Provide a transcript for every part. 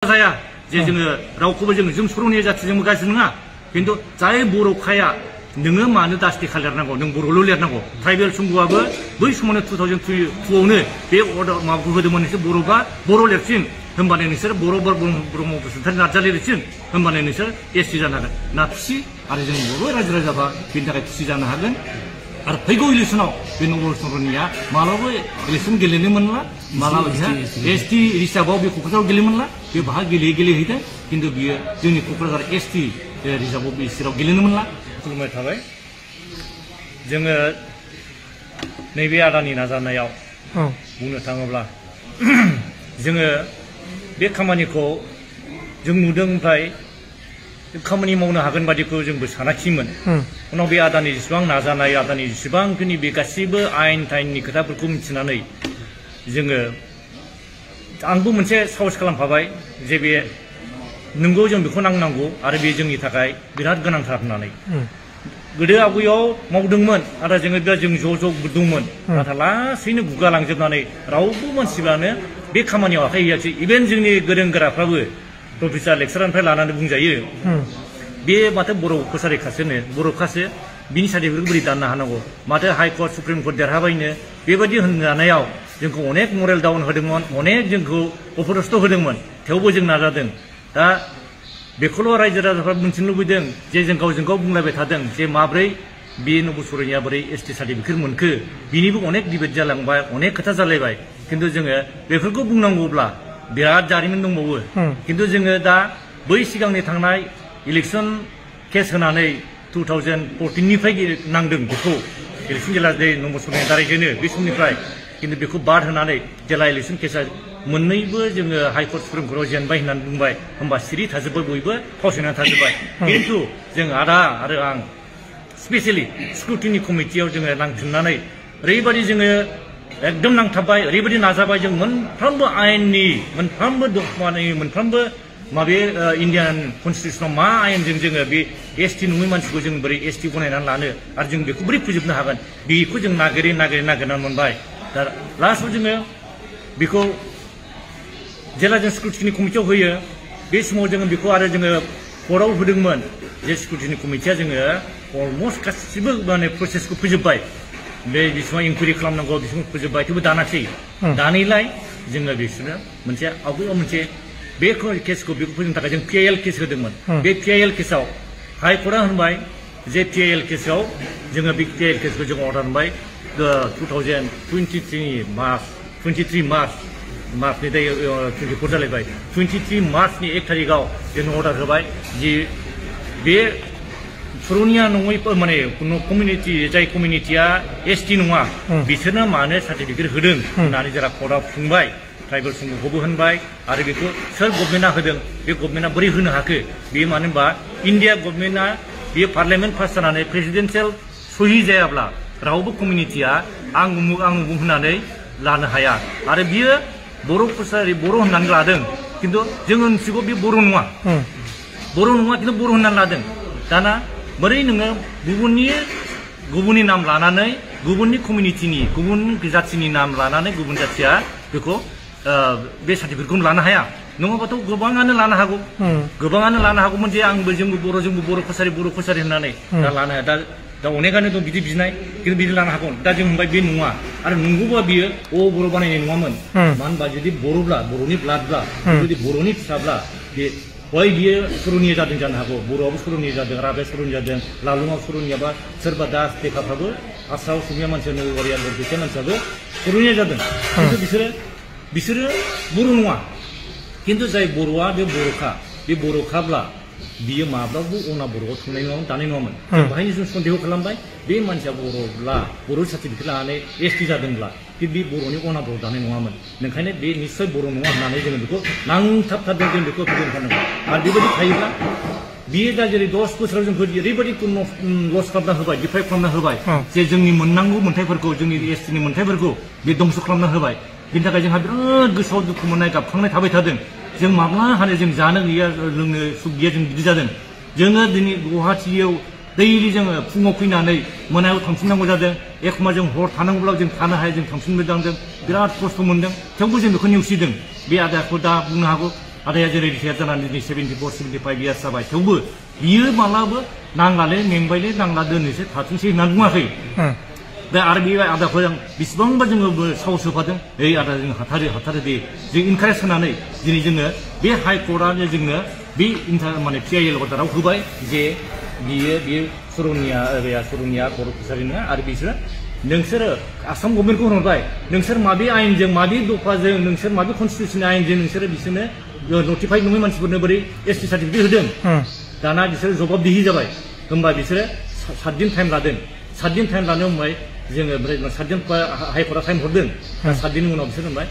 자야 제 जोङो रावखौबो जों सर'नि जाथिजोंबो गाज्रि नङा खिन्थु जाय बर'खाया नोङो मानो दास्ति खालिरनांगौ नों बर'ल' लिरनांगौ ट्राइबेल संघआबो बै समावनो 2002आवनो बे अर्डार माबाखौ होदोंमोन नोंसोर बर'बा बर' लिरसिन होमबानो नोंसोर ब्रह्म बसुमतारी नार्जारि लिरसिन होमबानो नोंसोर एसटि जानो हागोन ना खुसि आरो जों बर' रायजो राजाबा बेनि थाखाय खुसि जानो हागोन आरो फैगौ इलेक्सनाव बे नबल सर'निया मालाबा इलेक्सन गेलेनो मोनला मालाबा एसटि रिजार्भआव बे क'क्राझाराव गेलेनो मोनला बे बाहा गेलेहैदों खिन्थु बियो जोंनि क'क्राझार एसटि रिजार्भआव बे सिराव गेलेनो मोनला खुलुमनाय थाबाय जोङो नैबे आदानि नाजानायाव बुंनो थाङोब्ला जोङो बे खामानिखौ जों नुदों ओमफ्राय खामानि मावनो हागोन बादिखौ जोंबो सानाखिमोन उनाव बे आदानि जेसेबां नाजानाय आदानि जेसेबांखिनि बे गासैबो आयेन थाइननि खोथाफोरखौ मिथिनानै जोङो आंबो मोनसे साहस खालामफाबाय जे बे नंगौ जों बेखौ नांनांगौ आरो बे जोंनि थाखाय बिराद गोनांथार होननानै गोदो आवगायाव मावदोंमोन आरो जोङो जों ज' दंमोन नाथाय लासैनो गुगालांजोबनानै रावबो मानसिफ्रानो बे खामानियाव आखाइ होयाखै इभेन जोंनि गोरों गोराफ्राबो प्रफेसार लेक्सारारनिफ्राय लानानै बुंजायो बे माथो बर' कसारिखासोनो बर'खासो बिनि सार्टिफिकेटखौ बोरै दाननो हानांगौ माथो हाइकर्ट सुप्रिम कर्ट देरहाबायनो बेबायदि होनजानायाव जोंखौ अनेक मरेल डाउन होदोंमोन अनेक जोंखौ अपदस्थ होदोंमोन थेवबो जों नाजादों दा बेखौल' रायजो राजाफ्रा मिन्थिनो लुबैदों जे जों गावजों गाव बुंलायबाय थादों जे माब्रै बे नबल सर'निया बोरै एसटि सार्टिफिकेट मोनखो बिनिबो अनेक डिबेट जालांबाय अनेक खोथा जालायबाय खिन्थु जोङो बेफोरखौ बुंनांगौब्ला बिराद जारिमिन दंबावो खिन्थु जोङो दा बै सिगांनि थांनाय इलेक्सन केस होनानै 2014निफ्राय नांदों बेखौ इलेक्सन जेला नबल सर'निया दारायजेनो बे समनिफ्राय खिन्थु बेखौ बाद होनानै जेला इलेक्सन केसा मोननैबो जोङो हाइकर्ट सुप्रिम कर्टआव जेनबाय होननानै बुंबाय होमबा सिरि थाजोब्बाय बयबो फावसायनानै थाजोब्बाय खिन्थु जों आदा आरो आं स्पेसियेलि स्क्रुटिनि कमिटियाव जोङो नांफिननानै ओरैबायदि जोङो एकदम नांथाबबाय ओरैबायदि नाजाबाय जों मोनफ्रोमबो आयेननि मोनफ्रोमबो माबे इण्डियान कनस्टिटिउसनाव मा आयेनजों जोङो बे एसटि नङै मानसिखौ जों बोरै एसटि गनायनानै लानो आरो जों बेखौ बोरै फोजोबनो हागोन बेखौ जों नागिरनानै मोनबाय दा लास्टआव जोङो बेखौ जेला जों स्क्रुटिनि कमिटियाव होयो बे समाव जोङो बेखौ आरो जोङो कर्टआव होदोंमोन जे स्क्रुटिनि कमिटिया जोङो अलमस्ट गासिबो माने प्रसेसखौ फोजोबबाय बे बेसेबां इनकुवारि खालामनांगौ बेसेबां फोजोबबाय थेवबो दानासै दानैलाय जोङो बिसोरनो मोनसे आवगायाव मोनसे बे केसखौ बेखौ फोजोबनो थाखाय जों पिआइएल केस होदोंमोन बे पिआइएल केसाव हाइकर्टआ होनबाय जे पिआइएल केसाव जोङो बे पिआइएल केसखौ जों अर्डार होनबाय 23 मार्चनि दाय 24 जालायबाय 23 मार्चनि 1 तारिखआव जों अर्डार होबाय जि बे सर'निया नङै माने कमिउनिटि जाय कमिउनिटिया एसटि नङा बिसोरनो मानो सार्टिफिकेट होदों होननानै जेला कर्टआव बुंबाय ट्राइबेल संघखौबो होनबाय आरो बेखौ सोर गभर्नमेन्टआ होदों बे गभर्नमेन्टआ बोरै होनो हाखो बे मानो होनबा इण्डिया गभर्नमेन्टआ बे पार्लियामेन्ट पास जानानै प्रेसिडेन्सियेल सहि जायाब्ला रावबो कमिउनिटिया आं उमुक होननानै लानो हाया आरो बियो बर' कसारि बर' होननानै लादों खिन्थु जों मिथिगौ बे बर' नङा खिन्थु बर' होननानै लादों दाना बोरै नोङो गुबुननि नाम लानानै गुबुननि कमिउनिटिनि गुबुन जाथिनि नाम लानानै गुबुन जाथिया बेखौ बे सार्टिफिकेटखौ लानो हाया नङाबाथ' गोबाङानो लानो हागौमोन जे जोंबो बर' कसारि होननानै दा लानो हाया दा अनेकानो दं बिदि बिनाय खिन्थु बिदि लानो हागौ दा जों होनबाय बे नङा आरो नंगौबा बियो बर' बानायनाय नङामोन मानो होनबा जुदि बर'ब्ला बर'नि ब्लाडब्ला जुदि बर'नि फिसाब्ला बे हय बियो सर'निया जादों जानो हागौ बर'आबो सर'निया जादों राभाया सर'निया जादों लालुङाव सर'नियाबा सोरबा दास देखाफ्राबो आसामाव असमिया मानसियानो वरिया बरपेटा मानसियाबो सर'निया जादों खिन्थु बिसोरो बर' नङा खिन्थु जाय बर'आ बे बर'खाब्ला बियो माब्लाबो अना बर'आव थांनाय नङामोन दानाय नङामोन बाहायनो जों सन्देह खालामबाय बे मानसिया बर'ब्ला बर' सार्टिफिकेट लानानै एसटि जादोंब्ला बे बर'नि अना बर' दानाय नङामोन ओंखायनो बे निस्सय बर' नङा होननानै जोङो बेखौ नांथाबथारदों जों बेखौ फोजोबथारनांगौ आरो बेबायदि थायोब्ला बियो दा जेरै 10 बोसोराव जोंखौ ओरैबायदि लस खालामना होबाय डिफाइड खालामना होबाय जे जोंनि मोननांगौ मोन्थाइफोरखौ जोंनि एसटिनि मोन्थाइफोरखौ बे दंस' खालामना होबाय बिनि थाखाय जोंहा बिराद गोसोआव दुखु मोननाय गाबखांनाय थाबाय थादों जों माब्ला हानो जों जानो गैया लोंनो सुख गैया जों बिदि जादों जोङो दिनै गुवाहाटियाव दैलि जोङो फुङाव फैनानै मोनायाव थांफिननांगौ जादों एखम्बा जों हर थानांगौब्ला जों थानो हाया जों थांफिननो दांदों बिराद खस्थ' मोनदों थेवबो जों बेखौ नेवसिदों बे आदाखौ दा बुंनो हागौ आदाया जेरै रिटायार जानानै दिनै 74, 75 इयार्स जाबाय थेवबो बियो मालाबो नांलाले मेंबायले नांला दोननोसै थाथोंसै होननानै बुङाखै दा आरो बे आदाखौ जों बेसेबांबा जोङो साहस होफादों ओइ आदा जों हाथारो दे जों इनकारेज होनानै दिनै जोङो बे हाइ कर्टआनो जोंनो बे माने PIL अर्डाराव होबाय जे बियो सरनिया बर' कसारि नङा आरो बिसोरो नोंसोरो आसाम गभर्नमेन्टखौ होनबाय नोंसोर माबे आयेनजों माबे दफाजों नोंसोर माबे कनस्टिटिउसन आयेनजों नोंसोरो बिसोरनो नटिफाइड नङै मानसिफोरनो बोरै ST सार्टिफिकेट होदों दाना बिसोरो जबाबदिहि जाबाय होमबा बिसोरो 7 दिन टाइम लादों 7 दिन टाइम लानो होनबाय जोङो ओमफ्राय 7 दिन हाइकर्टआ टाइम हरदों 7 दिननि उनाव बिसोर होनबाय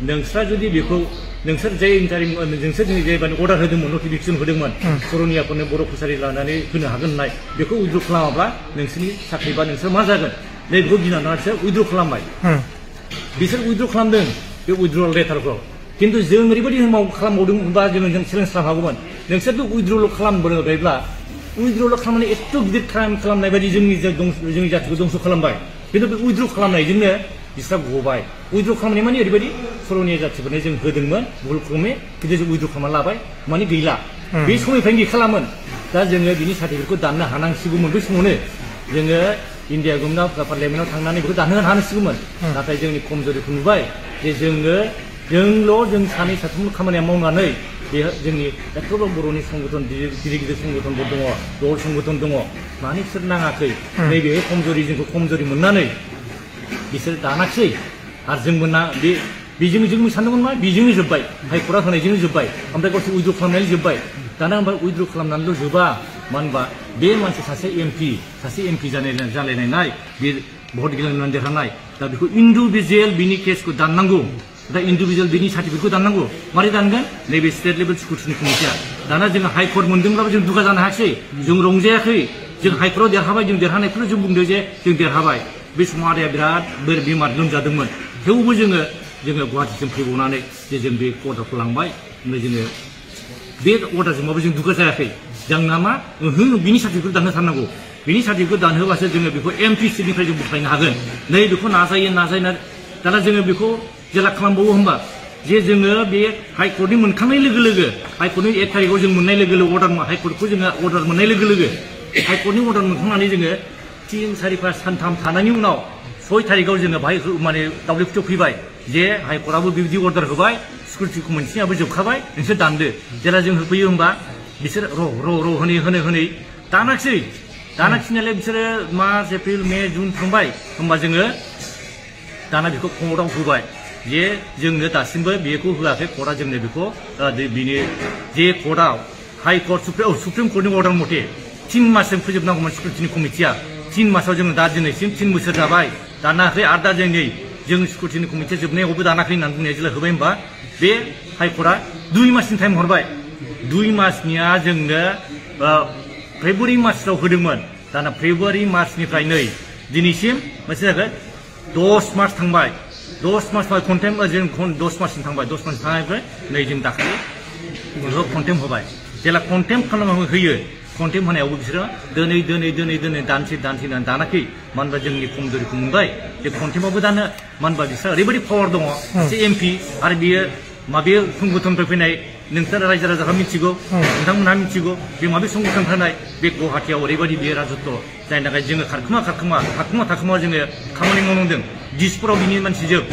नोंस्रा जुदि बेखौ नोंसोर जे इन्टारिम नोंसोर दिनै जेबानो अर्डार होदोंमोन नटिफिकेसन होदोंमोन सरनियाफोरनो बर' कसारि लानानै होनो हागोन होननाय बेखौ उइद्र खालामाब्ला नोंसोरनि साख्रि बा नोंसोर मा जागोन नै बेखौ गिनानै बिसोर उइद्र खालामबाय बिसोर उइद्र खालामदों बे उइद्रल लेटारखौ खिन्थु जों ओरैबायदि खालामबावदोंबा जोङो चेलेन्ज खालामनो हागौमोन नोंसोर बे उइद्रल खालामबोबायब्ला उइद्रल खालामनानै एथ' गिदिर क्राइम खालामनाय बायदि जोंनि जातिखौ दंस' खालामबाय खिन्थु बे उइद्र खालामनायजोंनो बिस्रा गबाय उइद्र खालामनाय माने ओरैबायदि सरनिया जातिफोरनो जों होदोंमोन भुल ख्रमे खिन्थु जों उइद्र खालामना लाबाय माने गैला बे समनिफ्रायनो गैखालामोन दा जोङो बिनि सार्टिफिकेटखौ दाननो हानांसिगौमोन बै समावनो जोङो इन्डिया गभर्नमेन्टआव पार्लियामेन्टआव थांनानै बेखौ दाननो हानांसिगौमोन नाथाय जोंनि खमजोरिखौ नुबाय जे जों सानै साथामल' खामानिया मावनानै बे जोंनि एथ'बां बर'नि संगठन गिदिर संगठनफोर दङ दल संगठन दङ मानो बिसोर नाङाखै नैबे जोंखौ खमजोरि मोननानै बिसोर दानाखिसै आरो जोंबो जों सानदोंमोन मा बेजोंनो जोब्बाय हाइकर्टआ होनायजोंनो जोब्बाय ओमफ्राय गावसोर उइद्र खालामनानै जोब्बाय दाना ओमफ्राय उइद्र खालामनानैल' जोबा मानो होनबा बे मानसि सासे MP जालायनाय बे भट गेलेनानै देरहानाय दा बेखौ इन्डिभिजुवेल बिनि केसखौ दाननांगौ दा इन्डिभिजुवेल बिनि सार्टिफिकेटखौ दाननांगौ मारै दानगोन नैबे स्टेट लेभेल स्क्रुटिनि कमिटिया दाना जोङो हाइकर्ट मोनदोंब्लाबो जों दुगा जानो हायाखै जों रंजायाखै जों हाइकर्टआव देरहाबाय जों देरहानायखौनो जों बुंदों जे जों देरहाबाय बे समाव आदाया बिराद बेमार लोमजादोंमोन थेवबो जोङो गुवाहाटिसिम फैबावनानै जे जों बे अर्डारखौ लांबाय ओमफ्राय जोङो बे अर्डारजोंबाबो जों दुगा जायाखै जोंना मा बिनि सार्टिफिकेट दानहोथारनांगौ बिनि सार्टिफिकेट दानहोबासो जोङो बेखौ MP सिटनिफ्राय जों बोख्लायनो हागोन नै बेखौ नाजायो दाना जोङो बेखौ जेला खालामबावो होमबा जे जोङो बे हाइकर्टनि मोनखांनाय लोगो लोगो हाइकर्टनि 1 तारिखआव जों मोननाय लोगो लोगो हाइकर्टखौ जोङो अर्डार मोननाय लोगो लोगो हाइकर्टनि अर्डार मोनखांनानै जोङो 3, 4, 5 सानथाम थानायनि उनाव 6 तारिखआव जोङो बाहाय माने दावलिफुथियाव फैबाय जे हाइकर्टआबो बिदि अर्डार होबाय स्क्रुटिनि कमिटियाबो जोबखाबाय नोंसोर दानदो जेला जों होफैयो होमबा बिसोर र' होनै दानाखिसै नालाय बिसोरो मार्च एप्रिल मे जुन थांबाय होमबा जोङो दाना बेखौ कर्टआव होबाय जे जोंनो दासिमबो बेखौ होआखै कर्टआ जोंनो बेखौ बिनि जे कर्टआव हाइकर्ट सुप्रिम कर्टनि अर्डार मथे 3 मासजों फोजोबनांगौमोन स्क्रुटिनि कमिटिया 3 मासाव जोङो दा दिनैसिम 3 बोसोर जाबाय दानाखै आरो दा जों स्क्रुटिनि कमिटिया जोबनायावबो दानाखै होननानै बुंनाया जेला होबाय होमबा बे हाइकर्टआ 2 मासनि टाइम हरबाय 2 मासनिया जोंनो फेब्रुवारि मार्चआव होदोंमोन दाना फेब्रुवारि मार्चनिफ्राय नै दिनैसिम मोनसे जागोन 10 मार्च थांबाय 10 मार्च कन्टेम जों 10 मार्चसिम थांबाय 10 मार्च थांनायनिफ्राय नै जों दाखालि कन्टेम होबाय जेला कन्टेम खालामनानै होयो कन्टेम होनायावबो बिसोरो दोनै दानसै दानाखै मानो होनबा जोंनि खमजोरिखौ मोनबाय जे कन्टेमावबो दानो मानो होनबा बिसोरा ओरैबायदि पावार दङ सासे MP आरो बियो माबे संगठननिफ्राय फैनाय नोंसोर रायजो राजाफ्रा मिथिगौ नोंथांमोनहा मिथिगौ बे माबे संगठन फैनाय बे गुवाहाटियाव ओरैबायदि बेयो राजत्व जायनि थाखाय जोङो थाखुमा जोङो खामानि मावनांदों दिसपुराव बिनि मानसि जोब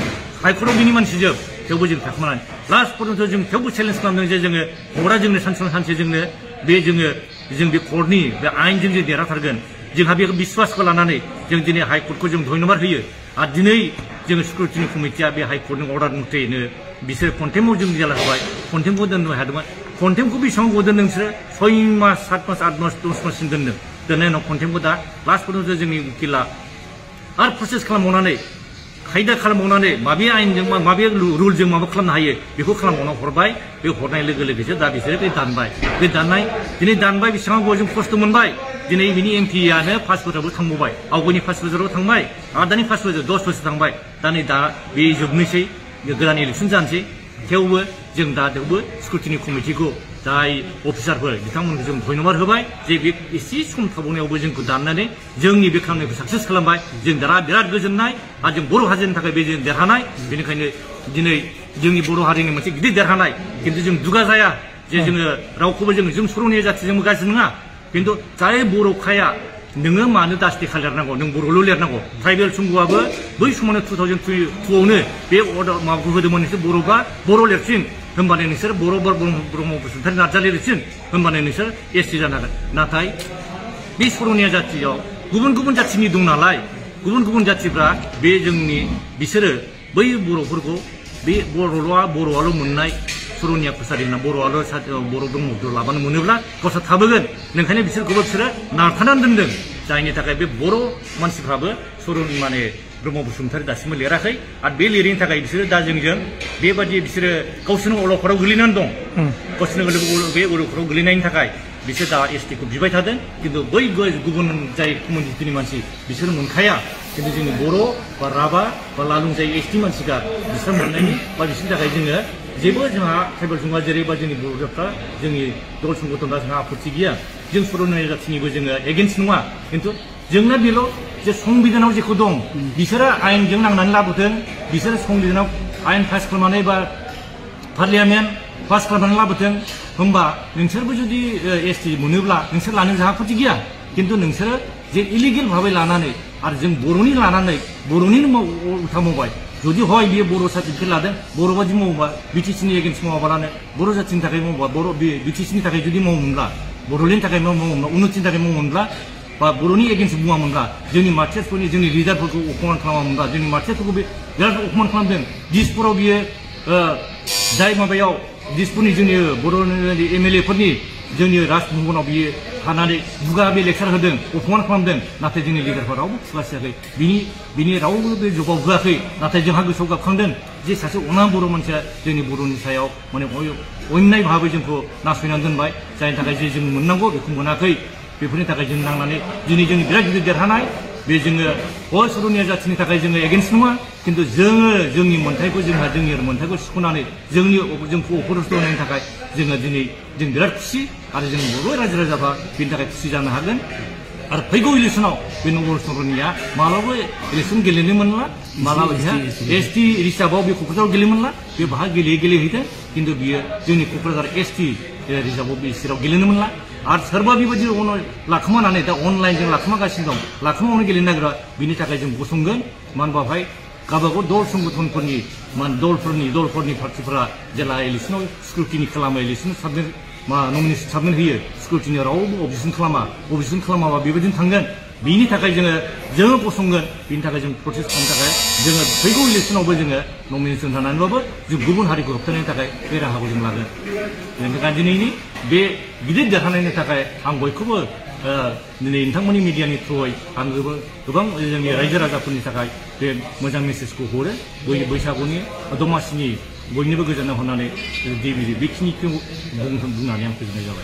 हाइकर्टआव बिनि मानसि जोब थेवबो जों थाखुमानानै लास्ट पर्यन्त जों थेवबो चेलेन्ज खालामदों जे जोङो कर्टआ जोंनो सानसे जोंनो जों बे कर्टनि बे आयेनजों जों देरहाथारगोन जोंहा बे बिश्वासखौ लानानै जों दिनै हाइकर्टखौ जों धन्यबाद होयो आरो दिनै जोङो स्क्रुटिनि कमिटिया बे हाइकर्टनि अर्डार मथेनो बिसोर कन्टेमाव जों जेला होबाय कन्टेमखौ दोननो हादोंमोन कन्टेमखौ बेसेबां गोबाव दोनदों नोंसोरो 6 मास 7 मास 8 मास 10 माससिम दोननायनि उनाव कन्टेमखौ दा लास्ट पर्यन्त जोंनि उकिला आरो प्रसेस खालामबावनानै खायदा खालामबावनानै माबे आयेनजों माबे रुलजों माबा खालामनो हायो बेखौ खालामबावना हरबाय बे हरनाय लोगो लोगोसो दा बिसोरो बे दानबाय दिनै दानबाय बेसेबां गोबाव जों खस्थ' मोनबाय दिनै बिनि MPआनो 5 बोसोरावबो थांबावबाय आवगायनि 5 बोसोराव थांबाय आरो दानि 5 बोसोर 10 बोसोर थांबाय दा बे जोबनोसै गोदान इलेक्सन जानोसै थेवबो जों दा स्क्रुटिनि कमिटिखौ जाय अफिसारफोर बिथांमोनखौ जों धन्यबाद होबाय जे बे एसे सम थाबावनायावबो जोंखौ दाननानै जोंनि बे खामानिखौ साक्सेस खालामबाय जों दा बिराद गोजोननाय आरो जों बर' हारिनि थाखाय बे जों देरहानाय बेनिखायनो दिनै जोंनि बर' हारिनि मोनसे गिदिर देरहानाय खिन्थु जों दुगा जाया जे जोङो रावखौबो जों सर'निया जाथिजों गाज्रि नङा खिन्थु जाय बर'खाया नोङो मानो दास्ति खालिरनांगौ नों बर'ल' लिरनांगौ ट्राइबेल संघआबो बै समावनो 2002आवनो बे अर्डार माबाखौ होदोंमोन नोंसोर बर'बा बर' लिरसिन होमबानो नोंसोर बर' ब्रह्म बसुमतारी नार्जारि लिरसिन होमबानो नोंसोर एसटि जानो हागोन नाथाय बे सर'निया जाथियाव गुबुन गुबुन जाथिनि दं नालाय गुबुन गुबुन जाथिफ्रा बे जोंनि बिसोरो बै बर'फोरखौ बे बर'आल' मोननाय सर'निया कसारि होनना बर' ब्रह्मखौ लाबानो मोनोब्ला गावसोर थाबोगोन ओंखायनो बिसोरखौबो बिसोरो नारथानानै दोनदों जायनि थाखाय बे बर' मानसिफ्राबो सर'नि माने ब्रह्म बसुमतारी दासिमबो लिराखै आरो बे लिरैनि थाखाय बिसोरो दा जोंजों बेबादि बिसोरो गावसोरनो अलखदाव गोलैनानै दं गावसोरनो बे अलखदाव गोलैनायनि थाखाय बिसोर दा एसटिखौ बिबाय थादों खिन्थु बै गुबुन जाय कमिउनिटिनि मानसि बिसोर मोनखाया खिन्थु जोंनि बर' बा राभा बा लालुं जाय एसटि मानसिफ्रा बिसोर मोननायनि बा बिसोरनि थाखाय जोङो जेबो जोंहा ट्राइबेल संघआ जेरैबा जोंनि बर'फ्रा जोंनि दल संगठनआ जोंहा आपत्ति गैया जों सर'निया जाथिनिबो जोङो एगेन्स्ट नङा खिन्थु जोंना बेल' जे संबिधानाव जेखौ दं बिसोरो आयेनजों नांनानै लाबोदों बिसोरो संबिधानाव आयेन पास खालामनानै बा पार्लियामेन्ट पास खालामनानै लाबोदों होमबा नोंसोरबो जुदि एसटि मोनोब्ला नोंसोर लानो जोंहा आपत्ति गैया खिन्थु नोंसोरो जे इलिगेल भाबै लानानै आरो जों बर'नि लानानै बर'निनो उल्था मावबाय जुदि हय बियो बर' सार्टिफिकेट लादों बर' बादि मावोबा बिटिसिनि एगेन्स्ट मावाबालानो बर' जाथिनि थाखाय मावोबा बर' बिटिसिनि थाखाय जुदि मावोमोनब्ला बर'लेण्डनि थाखाय मावोमोनब्ला उन्नतिनि थाखाय मावोमोनब्ला बा बर'नि एगेन्स्ट बुङामोनब्ला जोंनि मार्टियार्सफोरनि जोंनि लिडारफोरखौ अपमान खालामामोनब्ला जोंनि मार्टियार्सफोरखौ बे बिराद अपमान खालामदों दिसपुराव बियो जाय माबायाव दिसपुरनि जोंनि बर' एमएलए फोरनि जोंनि राजभवनाव बियो थानानै दुगा बे लेक्सार होदों अपमान खालामदों नाथाय जोंनि लिडारफोरा रावबो खुलासियाखै बिनि रावबो बे जबाब होआखै नाथाय जोंहा गोसोआव गाबखांदों जे सासे अना बर' मानसिया जोंनि बर'नि सायाव माने अन्याय भाबै जोंखौ नासयनानै दोनबाय जायनि थाखाय जे जों मोननांगौ बेखौ मोनाखै बेफोरनि थाखाय जों नांनानै दिनै जोंनि बिराद गिदिर देरहानाय बे जोङो सर'निया जाथिनि थाखाय जोङो एगेन्स्ट नङा खिन्थु जोङो जोंनि मोन्थाइखौ जोंनि मोन्थाइखौ सिख'नानै जोंखौ अपरस्त होनायनि थाखाय जोङो दिनै जों बिराद खुसि आरो जों बर' रायजो राजाफ्रा बेनि थाखाय खुसि जानो हागोन आरो फैगौ इलेक्सनाव बे नंगल सर'निया मालाबा इलेक्सन गेलेनो मोनला मालाबा एसटि रिजार्भआव बे क'क्राझाराव गेलेनो मोनला बे बाहा गेलेहैदों खिन्थु बियो जोंनि क'क्राझार एसटि रिजार्भआव बे चिराव गेलेनो मोनला आरो सोरबा बेबायदि लाखोमानानै दा अनलाइनजों लाखोमागासिनो दं लाखोमावनो गेलेनो नागिरा बिनि थाखाय जों गसंगोन मानो होनबा बेवहाय गावबागाव दल संगठनफोरनि दलफोरनि पार्टिफोरा जेला इलेक्सनाव स्क्रुटिनि खालामो इलेक्सन नमिनेसन साबमिट होयो स्क्रुटिनि रावबो अबजेक्सन खालामाबा बेबायदिनो थांगोन बिनि थाखाय जोङो गसंगोन बिनि थाखाय जों प्रटेस्ट खालामनो थाखाय जोङो फैगौ इलेक्सनावबो जोङो नमिनेसन होनानैबाबो जों गुबुन हारिखौ होबथानायनि थाखाय बे राहाखौ जों लागोन बेनिखायनो दिनैनि बे गिदिर देरहानायनि थाखाय आं बयखौबो दिनै नोंथांमोननि मिडियानि थ्रुयै आं गोबां जोंनि रायजो राजाफोरनि थाखाय बे मोजां मेसेजखौ हरो बैसागुनि दमासिनि बयनिबो गोजोननाय हरनानै बेखिनिखौ बुंनानै आं फोजोबनाय जाबाय।